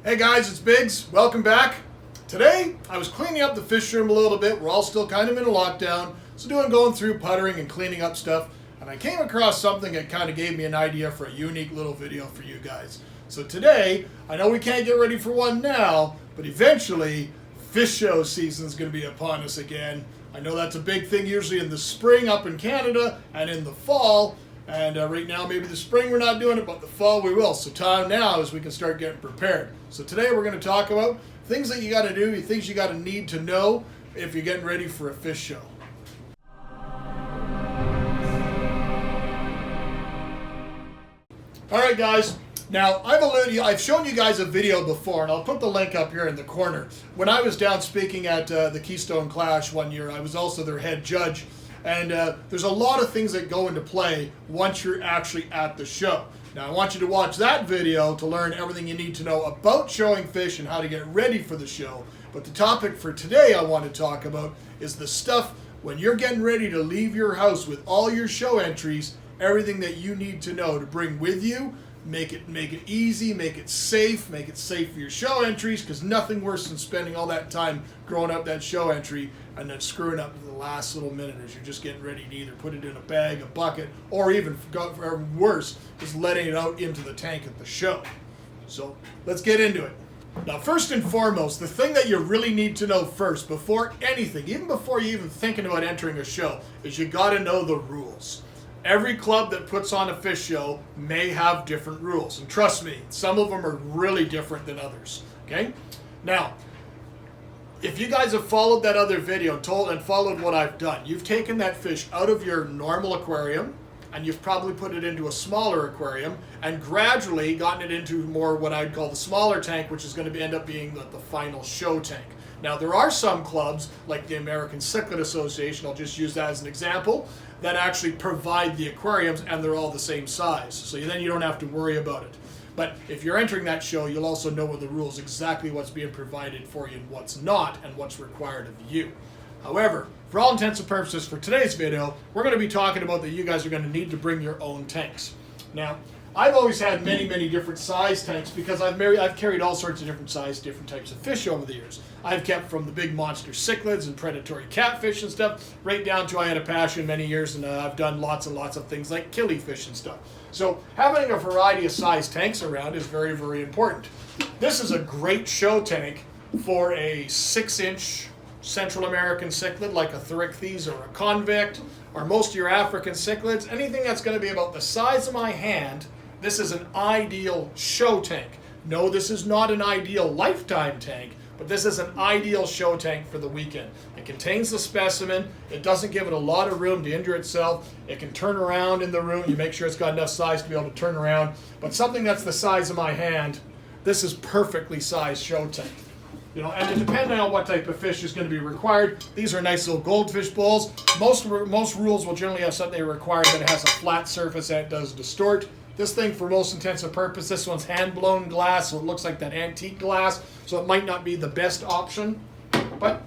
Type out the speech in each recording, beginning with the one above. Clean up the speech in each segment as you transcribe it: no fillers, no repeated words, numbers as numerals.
Hey guys, it's Biggs. Welcome back. Today, I was cleaning up the fish room a little bit. We're all still kind of in a lockdown, so going through puttering and cleaning up stuff, and I came across something that kind of gave me an idea for a unique little video for you guys. So today, I know we can't get ready for one now, but eventually, fish show season is going to be upon us again. I know that's a big thing usually in the spring up in Canada and in the fall. And right now, maybe the spring we're not doing it, but the fall we will. So time now is we can start getting prepared. So today we're going to talk about things that you got to do, things you got to need to know if you're getting ready for a fish show. All right, guys. Now, I've shown you guys a video before, and I'll put the link up here in the corner. When I was down speaking at the Keystone Clash one year, I was also their head judge. And there's a lot of things that go into play once you're actually at the show. Now, I want you to watch that video to learn everything you need to know about showing fish and how to get ready for the show. But the topic for today I want to talk about is the stuff when you're getting ready to leave your house with all your show entries, everything that you need to know to bring with you. Make it easy, make it safe for your show entries, because nothing worse than spending all that time growing up that show entry and then screwing up to the last little minute as you're just getting ready to either put it in a bag, a bucket, or even worse, just letting it out into the tank at the show. So let's get into it. Now, first and foremost, the thing that you really need to know first, before anything, even before you even thinking about entering a show, is you got to know the rules. Every club that puts on a fish show may have different rules. And trust me, some of them are really different than others. Okay? Now, if you guys have followed that other video and followed what I've done, you've taken that fish out of your normal aquarium and you've probably put it into a smaller aquarium and gradually gotten it into more what I'd call the smaller tank, which is going to end up being the final show tank. Now, there are some clubs, like the American Cichlid Association, I'll just use that as an example, that actually provide the aquariums and they're all the same size. So then you don't have to worry about it. But if you're entering that show, you'll also know what the rules, exactly what's being provided for you and what's not, and what's required of you. However, for all intents and purposes for today's video, we're going to be talking about that you guys are going to need to bring your own tanks. Now, I've always had many different size tanks because I've carried all sorts of different size, different types of fish over the years. I've kept from the big monster cichlids and predatory catfish and stuff, right down to I had a passion many years and I've done lots and lots of things like killifish and stuff. So having a variety of size tanks around is very important. This is a great show tank for a 6-inch Central American cichlid like a Therichthyes or a convict or most of your African cichlids. Anything that's going to be about the size of my hand, this is an ideal show tank. No, this is not an ideal lifetime tank, but this is an ideal show tank for the weekend. It contains the specimen. It doesn't give it a lot of room to injure itself. It can turn around in the room. You make sure it's got enough size to be able to turn around. But something that's the size of my hand, this is perfectly sized show tank. You know, and depending on what type of fish is going to be required, these are nice little goldfish bowls. Most rules will generally have something required that it has a flat surface and it does distort. This thing, for most intents and purposes, this one's hand-blown glass, so it looks like that antique glass, so it might not be the best option, but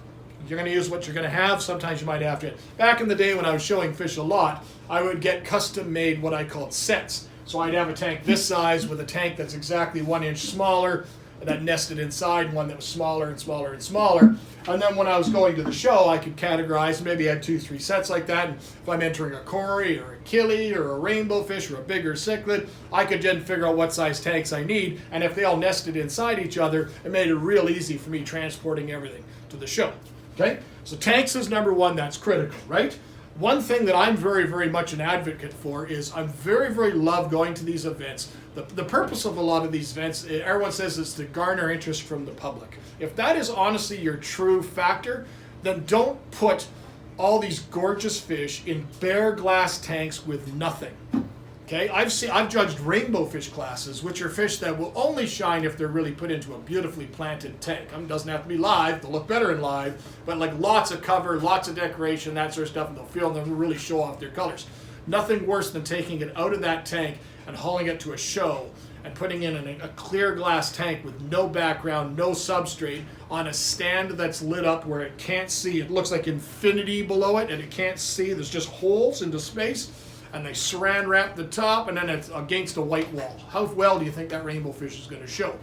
you're going to use what you're going to have. Sometimes you might have to. Back in the day when I was showing fish a lot, I would get custom-made what I called sets. So I'd have a tank this size with a tank that's exactly 1 inch smaller, that nested inside one that was smaller and smaller and smaller. And then when I was going to the show, I could categorize, maybe I had 2-3 sets like that. And if I'm entering a cory or a killie or a rainbow fish or a bigger cichlid, I could then figure out what size tanks I need. And if they all nested inside each other, it made it real easy for me transporting everything to the show. Okay? So tanks is number one, that's critical, right? One thing that I'm very much an advocate for is I very love going to these events. The purpose of a lot of these events, everyone says it's to garner interest from the public. If that is honestly your true factor, then don't put all these gorgeous fish in bare glass tanks with nothing. Okay, I've judged rainbow fish classes, which are fish that will only shine if they're really put into a beautifully planted tank. It doesn't have to be live, they'll look better in live, but like lots of cover, lots of decoration, that sort of stuff, and they'll feel them really show off their colors. Nothing worse than taking it out of that tank and hauling it to a show and putting it in a clear glass tank with no background, no substrate, on a stand that's lit up where it can't see. It looks like infinity below it and it can't see. There's just holes into space. And they saran wrap the top and then it's against a white wall. How well do you think that rainbow fish is going to show?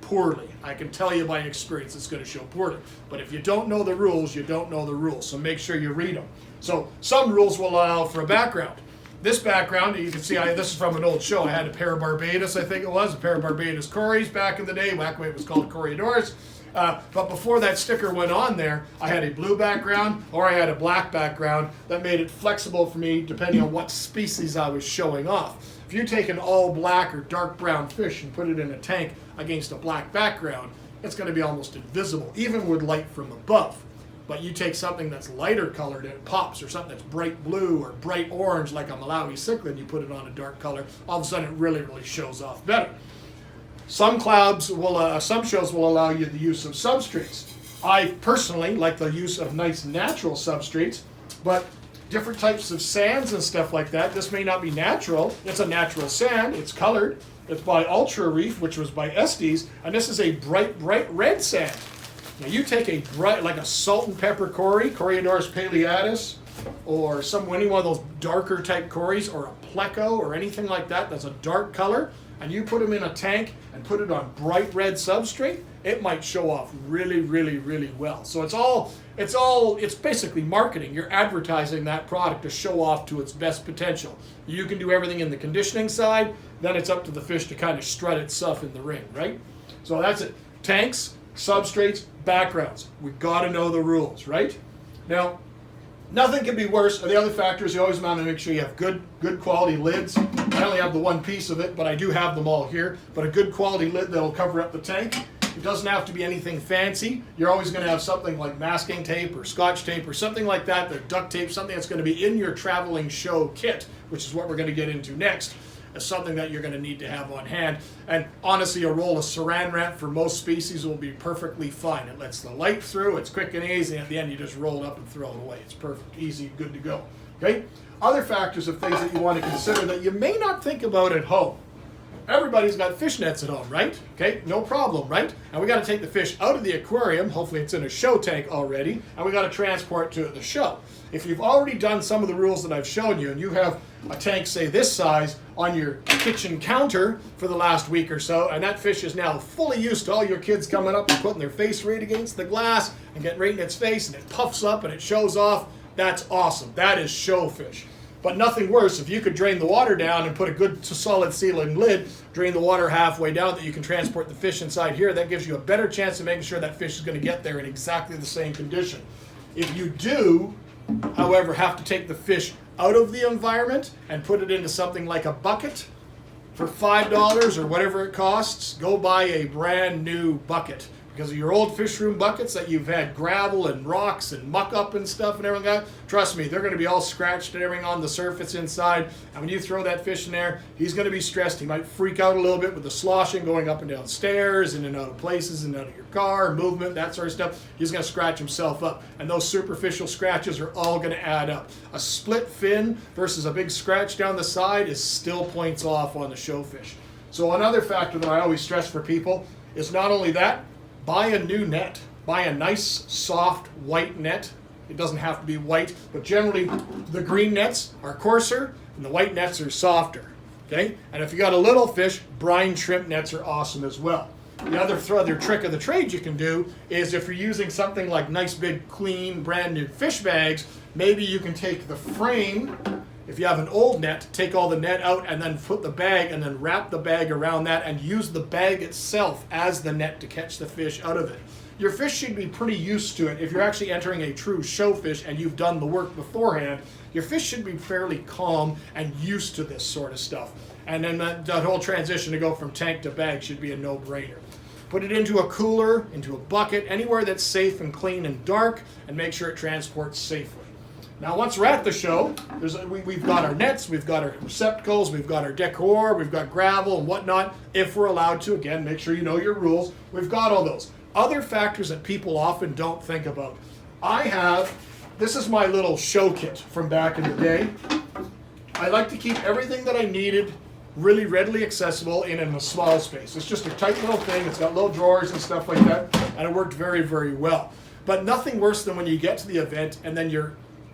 poorly. I can tell you by experience it's going to show poorly. But if you don't know the rules, you don't know the rules. So make sure you read them. So some rules will allow for a background. This background, you can see, this is from an old show. I had a pair of Barbados, I think it was, a pair of Barbados Coreys back in the day, back when it was called Corridors. But before that sticker went on there, I had a blue background or I had a black background that made it flexible for me depending on what species I was showing off. If you take an all black or dark brown fish and put it in a tank against a black background, it's going to be almost invisible, even with light from above. But you take something that's lighter colored and it pops, or something that's bright blue or bright orange like a Malawi cichlid, you put it on a dark color, all of a sudden it really shows off better. Some shows will allow you the use of substrates. I personally like the use of nice natural substrates, but different types of sands and stuff like that, this may not be natural. It's a natural sand, it's colored. It's by Ultra Reef, which was by Estes, and this is a bright red sand. Now you take a bright, like a salt and pepper Corey, Coriodoris paleatus, or any one of those darker type Coreys, or a Pleco, or anything like that that's a dark color, and you put them in a tank and put it on bright red substrate, it might show off really well. So it's basically marketing. You're advertising that product to show off to its best potential. You can do everything in the conditioning side, then it's up to the fish to kind of strut itself in the ring, right? So that's it. Tanks, substrates, backgrounds. We've got to know the rules, right? Now, nothing can be worse. The other factor is you always want to make sure you have good quality lids. I only have the one piece of it, but I do have them all here. But a good quality lid that'll cover up the tank. It doesn't have to be anything fancy. You're always going to have something like masking tape or scotch tape or something like that, or duct tape, something that's going to be in your traveling show kit, which is what we're going to get into next. As something that you're going to need to have on hand. And honestly, a roll of Saran wrap for most species will be perfectly fine. It lets the light through, it's quick and easy, and at the end you just roll it up and throw it away. It's perfect, easy, good to go. Okay? Other factors of things that you want to consider that you may not think about at home. Everybody's got fish nets at home, right? Okay, no problem, right? And we got to take the fish out of the aquarium, hopefully it's in a show tank already, and we got to transport to the show. If you've already done some of the rules that I've shown you, and you have a tank, say this size, on your kitchen counter for the last week or so, and that fish is now fully used to all your kids coming up and putting their face right against the glass and getting right in its face, and it puffs up and it shows off, that's awesome. That is show fish. But nothing worse, if you could drain the water down and put a good solid sealing lid, drain the water halfway down that you can transport the fish inside here, that gives you a better chance of making sure that fish is going to get there in exactly the same condition. If you do, however, have to take the fish out of the environment and put it into something like a bucket for $5 or whatever it costs, go buy a brand new bucket. Because of your old fish room buckets that you've had gravel and rocks and muck up and stuff and everything like that, trust me, they're going to be all scratched and everything on the surface inside. And when you throw that fish in there, he's going to be stressed. He might freak out a little bit with the sloshing going up and down stairs, in and out of places, in and out of your car, movement, that sort of stuff. He's going to scratch himself up. And those superficial scratches are all going to add up. A split fin versus a big scratch down the side is still points off on the show fish. So another factor that I always stress for people is not only that, buy a new net. Buy a nice, soft, white net. It doesn't have to be white, but generally the green nets are coarser and the white nets are softer. Okay? And if you got a little fish, brine shrimp nets are awesome as well. The other trick of the trade you can do is if you're using something like nice, big, clean, brand new fish bags, maybe you can take the frame. If you have an old net, take all the net out and then put the bag and then wrap the bag around that and use the bag itself as the net to catch the fish out of it. Your fish should be pretty used to it. If you're actually entering a true show fish and you've done the work beforehand, your fish should be fairly calm and used to this sort of stuff. And then that whole transition to go from tank to bag should be a no-brainer. Put it into a cooler, into a bucket, anywhere that's safe and clean and dark, and make sure it transports safely. Now, once we're at the show, we've got our nets, we've got our receptacles, we've got our decor, we've got gravel and whatnot. If we're allowed to, again, make sure you know your rules. We've got all those. Other factors that people often don't think about. This is my little show kit from back in the day. I like to keep everything that I needed really readily accessible in a small space. It's just a tight little thing. It's got little drawers and stuff like that, and it worked very well. But nothing worse than when you get to the event and then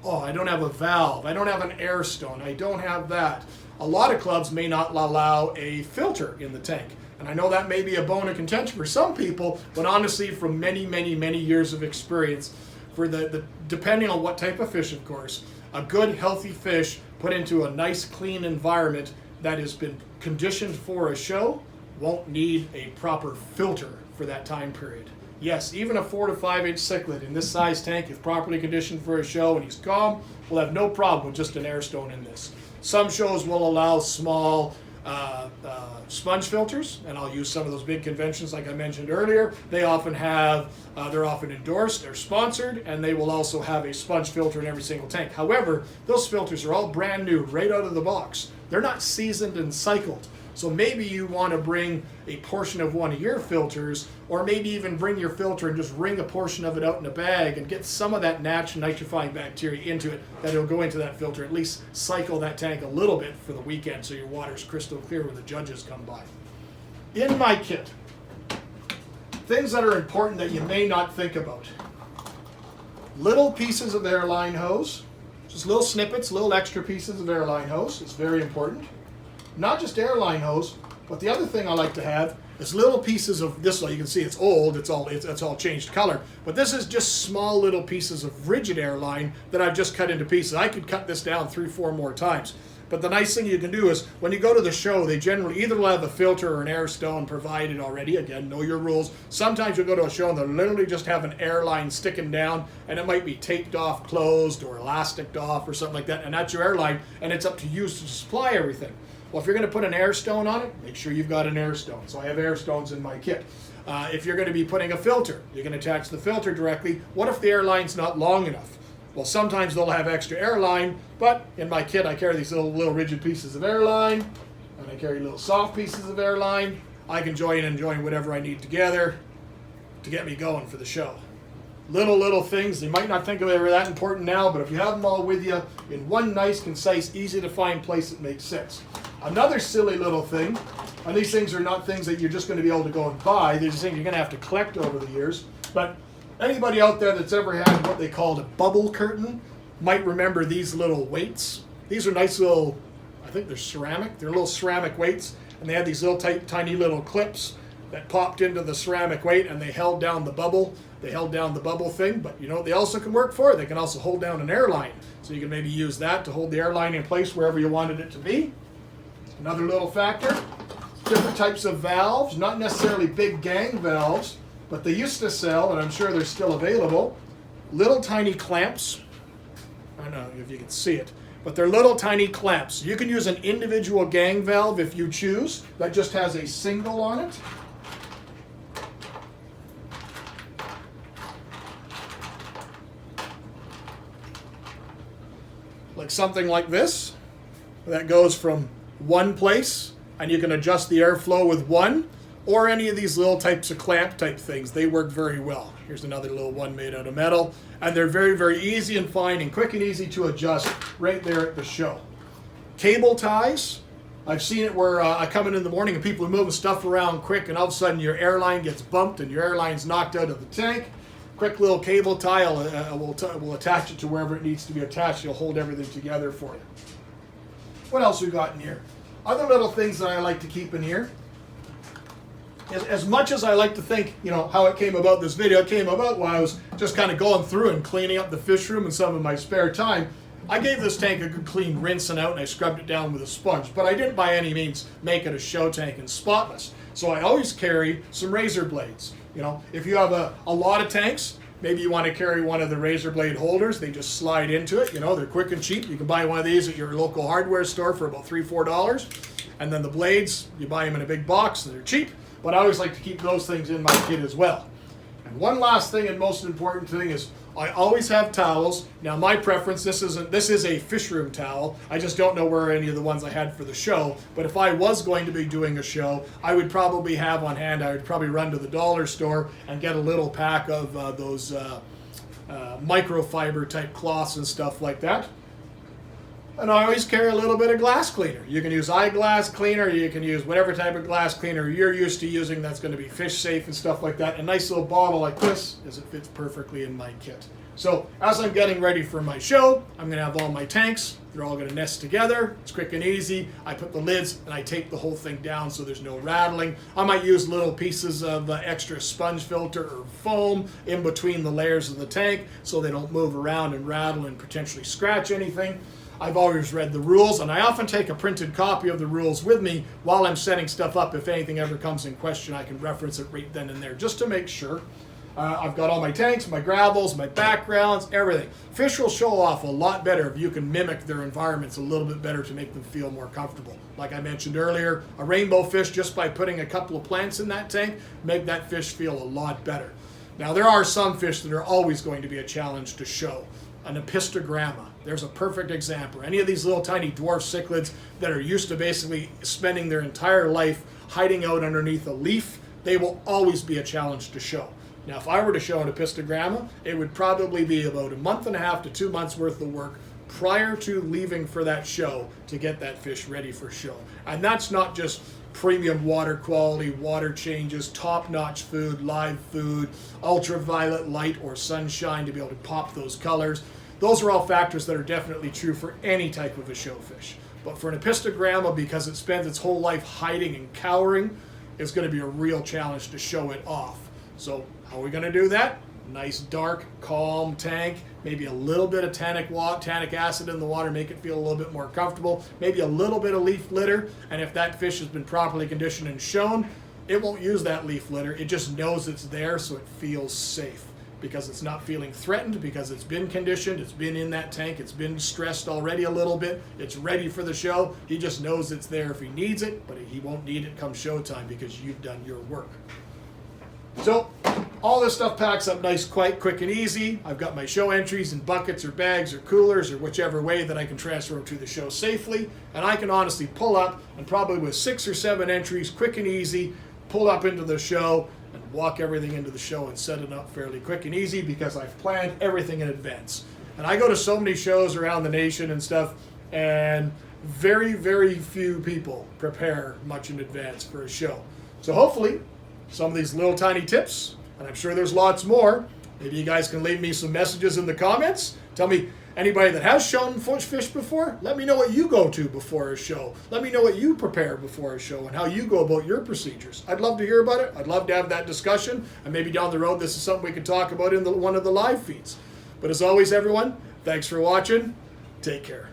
I don't have a valve, I don't have an air stone, I don't have that. A lot of clubs may not allow a filter in the tank. And I know that may be a bone of contention for some people, but honestly, from many, many, many years of experience, for the depending on what type of fish, of course, a good, healthy fish put into a nice, clean environment that has been conditioned for a show won't need a proper filter for that time period. Yes, even a 4 to 5 inch cichlid in this size tank, if properly conditioned for a show and he's calm, will have no problem with just an air stone in this. Some shows will allow small sponge filters, and I'll use some of those big conventions like I mentioned earlier. They often have, they're often endorsed, they're sponsored, and they will also have a sponge filter in every single tank. However, those filters are all brand new right out of the box. They're not seasoned and cycled. So maybe you want to bring a portion of one of your filters, or maybe even bring your filter and just wring a portion of it out in a bag and get some of that natural nitrifying bacteria into it that will go into that filter. At least cycle that tank a little bit for the weekend so your water's crystal clear when the judges come by. In my kit, things that are important that you may not think about. Little pieces of airline hose, just little snippets, little extra pieces of airline hose. It's very important. Not just airline hose, but the other thing I like to have is little pieces of this. You can see it's old, it's all changed color, but this is just small little pieces of rigid airline that I've just cut into pieces. I could cut this down 3-4 more times. But the nice thing you can do is when you go to the show, they generally either will have a filter or an air stone provided already. Again, know your rules. Sometimes you'll go to a show and they'll literally just have an airline sticking down, and it might be taped off, closed, or elasticed off, or something like that, and that's your airline, and it's up to you to supply everything. Well, if you're going to put an air stone on it, make sure you've got an air stone. So I have air stones in my kit. If you're going to be putting a filter, you can attach the filter directly. What if the airline's not long enough? Well, sometimes they'll have extra airline, but in my kit I carry these little rigid pieces of airline, and I carry little soft pieces of airline. I can join whatever I need together to get me going for the show. Little things, you might not think of it as that important now, but if you have them all with you in one nice, concise, easy to find place, it makes sense. Another silly little thing, and these things are not things that you're just going to be able to go and buy, they're just things you're going to have to collect over the years, but anybody out there that's ever had what they called a bubble curtain might remember these little weights. These are nice little, I think they're ceramic, they're little ceramic weights, and they had these little tiny little clips that popped into the ceramic weight, and they held down the bubble. They held down the bubble thing, but you know what they also can work for? They can also hold down an airline. So you can maybe use that to hold the airline in place wherever you wanted it to be. Another little factor, different types of valves, not necessarily big gang valves, but they used to sell, and I'm sure they're still available, little tiny clamps. I don't know if you can see it, but they're little tiny clamps. You can use an individual gang valve if you choose, that just has a single on it. Like something like this, that goes from one place, and you can adjust the airflow with one, or any of these little types of clamp type things. They work very well. Here's another little one made out of metal, and they're very easy and fine and quick and easy to adjust right there at the show. Cable ties, I've seen it where I come in the morning and people are moving stuff around quick, and all of a sudden your airline gets bumped and your airline's knocked out of the tank. Quick little cable tie will attach it to wherever it needs to be attached. It'll hold everything together for you. What else we got in here? Other little things that I like to keep in here. As much as I like to think, you know, how it came about, this video came about while I was just kind of going through and cleaning up the fish room in some of my spare time. I gave this tank a good clean rinsing out, and I scrubbed it down with a sponge, but I didn't by any means make it a show tank and spotless. So I always carry some razor blades. You know, if you have a lot of tanks, maybe you want to carry one of the razor blade holders. They just slide into it. You know, they're quick and cheap. You can buy one of these at your local hardware store for about $3-4. And then the blades, you buy them in a big box, and they're cheap. But I always like to keep those things in my kit as well. And one last thing and most important thing is I always have towels. Now my preference, this is a fish room towel. I just don't know where any of the ones I had for the show. But if I was going to be doing a show, I would probably have on hand, I would probably run to the dollar store and get a little pack of those microfiber type cloths and stuff like that. And I always carry a little bit of glass cleaner. You can use eyeglass cleaner, you can use whatever type of glass cleaner you're used to using that's going to be fish safe and stuff like that. A nice little bottle like this, as it fits perfectly in my kit. So as I'm getting ready for my show, I'm going to have all my tanks. They're all going to nest together. It's quick and easy. I put the lids and I tape the whole thing down so there's no rattling. I might use little pieces of extra sponge filter or foam in between the layers of the tank so they don't move around and rattle and potentially scratch anything. I've always read the rules, and I often take a printed copy of the rules with me while I'm setting stuff up. If anything ever comes in question, I can reference it right then and there just to make sure. I've got all my tanks, my gravels, my backgrounds, everything. Fish will show off a lot better if you can mimic their environments a little bit better to make them feel more comfortable. Like I mentioned earlier, a rainbow fish, just by putting a couple of plants in that tank, make that fish feel a lot better. Now there are some fish that are always going to be a challenge to show. An apistogramma, there's a perfect example. Any of these little tiny dwarf cichlids that are used to basically spending their entire life hiding out underneath a leaf, they will always be a challenge to show. Now, if I were to show an apistogramma, it would probably be about 1.5 months to 2 months worth of work prior to leaving for that show to get that fish ready for show. And that's not just premium water quality, water changes, top-notch food, live food, ultraviolet light or sunshine to be able to pop those colors. Those are all factors that are definitely true for any type of a show fish. But for an apistogramma, because it spends its whole life hiding and cowering, it's going to be a real challenge to show it off. So how are we going to do that? Nice, dark, calm tank, maybe a little bit of tannic acid in the water, make it feel a little bit more comfortable, maybe a little bit of leaf litter, and if that fish has been properly conditioned and shown, it won't use that leaf litter. It just knows it's there, so it feels safe because it's not feeling threatened, because it's been conditioned, it's been in that tank, it's been stressed already a little bit, it's ready for the show. He just knows it's there if he needs it, but he won't need it come showtime because you've done your work. So all this stuff packs up nice, quite quick and easy. I've got my show entries in buckets or bags or coolers or whichever way that I can transfer them to the show safely. And I can honestly pull up and probably with 6 or 7 entries, quick and easy, pull up into the show and walk everything into the show and set it up fairly quick and easy because I've planned everything in advance. And I go to so many shows around the nation and stuff, and very, very few people prepare much in advance for a show. So hopefully some of these little tiny tips, and I'm sure there's lots more. Maybe you guys can leave me some messages in the comments. Tell me, anybody that has shown fish before, let me know what you go to before a show. Let me know what you prepare before a show and how you go about your procedures. I'd love to hear about it. I'd love to have that discussion. And maybe down the road, this is something we could talk about in one of the live feeds. But as always, everyone, thanks for watching. Take care.